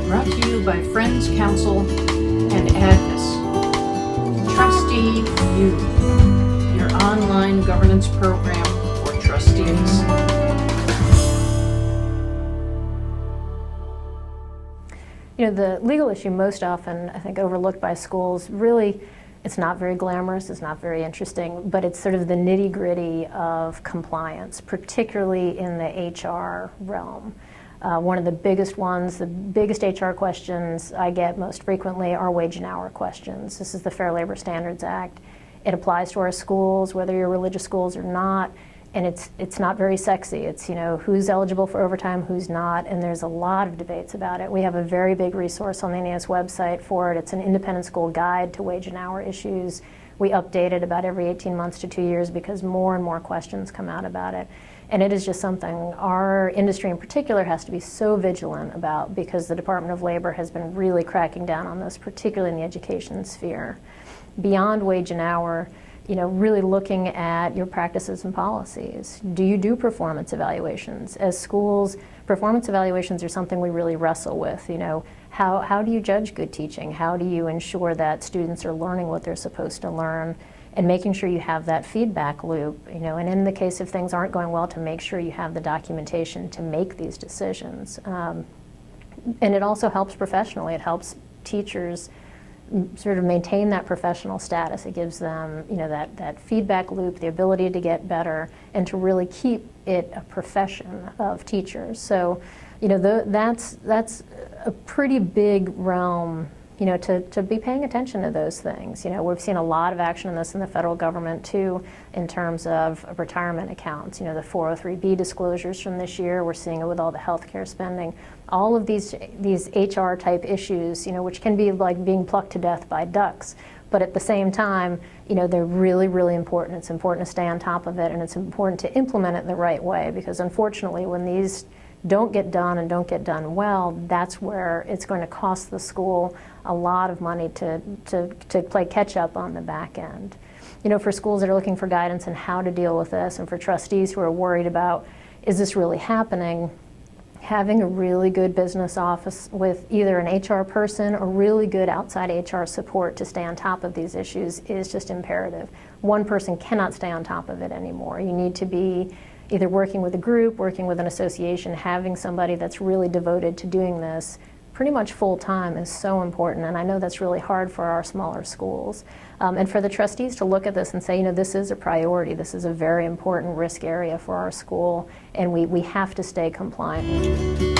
Brought to you by Friends Council and Advis. Trustee U, your online governance program for trustees. You know, the legal issue most often, I think, overlooked by schools, really, it's not very glamorous, it's not very interesting, but it's sort of the nitty-gritty of compliance, particularly in the HR realm. One of the biggest ones, the biggest HR questions I get most frequently are wage and hour questions. This is the Fair Labor Standards Act. It applies to our schools, whether you're religious schools or not, and it's not very sexy. It's, you know, who's eligible for overtime, who's not, and there's a lot of debates about it. We have a very big resource on the NAS website for it. It's an independent school guide to wage and hour issues. We update it about every 18 months to 2 years because more and more questions come out about it. And it is just something our industry in particular has to be so vigilant about because the Department of Labor has been really cracking down on this, particularly in the education sphere. Beyond wage and hour, you know, really looking at your practices and policies. Do you do performance evaluations? As schools, performance evaluations are something we really wrestle with. You know, how do you judge good teaching? How do you ensure that students are learning what they're supposed to learn? And making sure you have that feedback loop, you know, and in the case if things aren't going well, to make sure you have the documentation to make these decisions. And it also helps professionally. It helps teachers sort of maintain that professional status. It gives them, you know, that feedback loop, the ability to get better, and to really keep it a profession of teachers. So, you know, that's a pretty big realm, you know, to be paying attention to those things. You know, we've seen a lot of action in this in the federal government too, in terms of retirement accounts. You know, the 403B disclosures from this year, we're seeing it with all the healthcare spending. All of these HR type issues, you know, which can be like being plucked to death by ducks. But at the same time, you know, they're really, really important. It's important to stay on top of it, and it's important to implement it the right way, because unfortunately when these don't get done and don't get done well, that's where it's going to cost the school a lot of money to play catch up on the back end. You know, for schools that are looking for guidance on how to deal with this, and for trustees who are worried about, is this really happening? Having a really good business office with either an HR person or really good outside HR support to stay on top of these issues is just imperative. One person cannot stay on top of it anymore. You need to be either working with a group, working with an association, having somebody that's really devoted to doing this pretty much full time is so important, and I know that's really hard for our smaller schools. And for the trustees to look at this and say, you know, this is a priority, this is a very important risk area for our school, and we have to stay compliant.